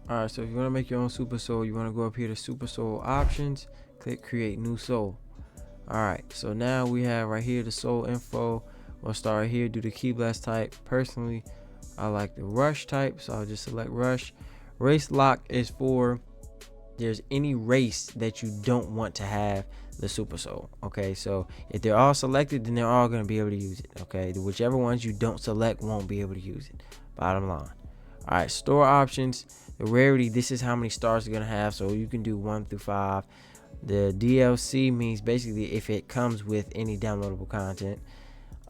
Alright, so if you want to make your own Super Soul, you want to go up here to Super Soul options, click create new soul. Alright, so now we have right here the soul info. We'll start right here, do the key blast type. Personally, I like the rush type, so I'll just select rush. Race lock is for there's any race that you don't want to have the Super Soul. Okay, so if they're all selected, then they're all going to be able to use it. Okay, whichever ones you don't select won't be able to use it. Bottom line. All right, store options. The rarity, this is how many stars you're going to have, so you can do 1 through 5. The DLC means basically if it comes with any downloadable content.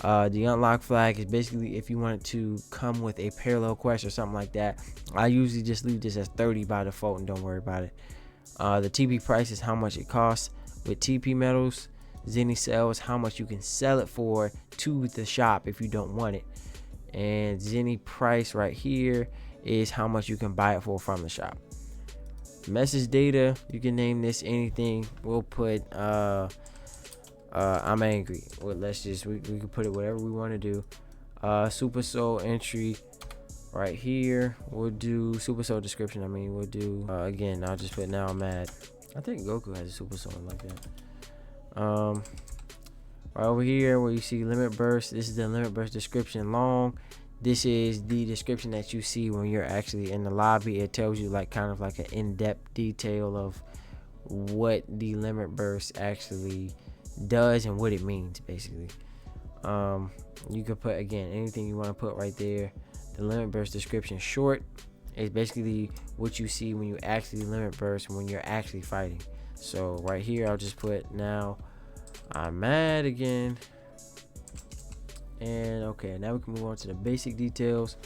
The unlock flag is basically if you want it to come with a parallel quest or something like that. I usually just leave this as 30 by default and don't worry about it. The TP price is how much it costs with TP medals. Zenny sell is how much you can sell it for to the shop if you don't want it. And Zenny price right here is how much you can buy it for from the shop. Message data, you can name this anything. We'll put I'm angry. Well, let's just we can put it whatever we want to do. Super Soul entry right here. We'll do Super Soul description. I mean, we'll do again, I'll just put now I'm mad. I think Goku has a Super Soul like that. Right over here where you see limit burst, this is the limit burst description long. This is the description that you see when you're actually in the lobby. It tells you like kind of like an in-depth detail of what the limit burst actually does and what it means basically. You could put again anything you want to put right there. The limit burst description short is basically what you see when you actually limit burst when you're actually fighting. So right here I'll just put now I'm mad again. And okay, now we can move on to the basic details.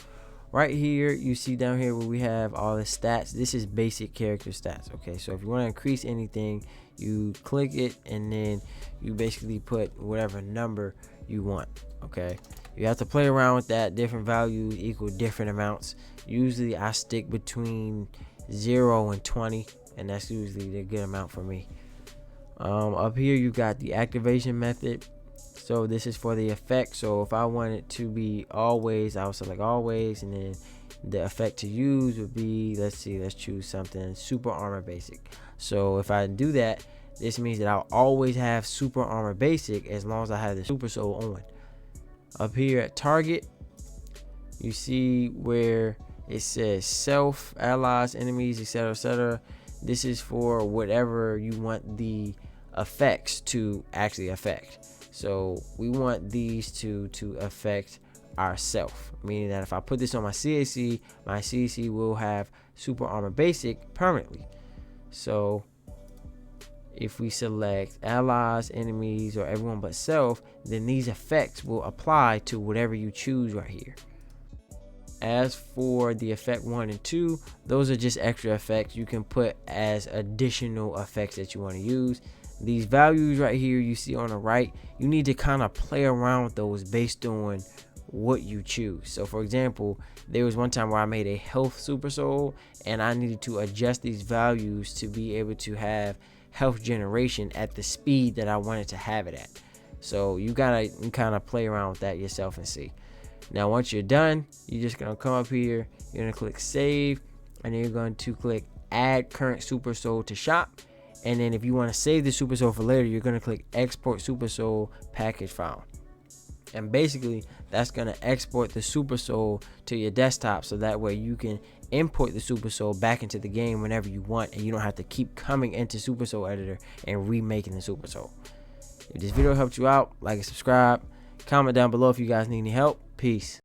Right here you see down here where we have all the stats. This is basic character stats. Okay, so if you want to increase anything, you click it and then you basically put whatever number you want. Okay, you have to play around with that. Different values equal different amounts. Usually I stick between 0 and 20, and that's usually the good amount for me. Up here you got the activation method. So this is for the effect. So if I want it to be always, I would select always, and then the effect to use would be, let's choose something super armor basic. So if I do that, this means that I'll always have super armor basic as long as I have the Super Soul on. Up here at target, you see where it says self, allies, enemies, etc, etc. This is for whatever you want the effects to actually affect. So we want these to affect ourself, meaning that if I put this on my CAC will have super armor basic permanently. So if we select allies, enemies, or everyone but self, then these effects will apply to whatever you choose right here. As for the effect 1 and 2, those are just extra effects you can put as additional effects that you want to use. These values right here you see on the right, you need to kind of play around with those based on what you choose. So for example, there was one time where I made a health Super Soul and I needed to adjust these values to be able to have health generation at the speed that I wanted to have it at. So you gotta kind of play around with that yourself and see. Now once you're done, you're just gonna come up here, you're gonna click save, and then you're going to click add current Super Soul to shop. And then if you want to save the Super Soul for later, you're going to click export Super Soul package file. And basically that's going to export the Super Soul to your desktop, so that way you can import the Super Soul back into the game whenever you want, and you don't have to keep coming into Super Soul Editor and remaking the Super Soul. If this video helped you out, like and subscribe, comment down below if you guys need any help. Peace.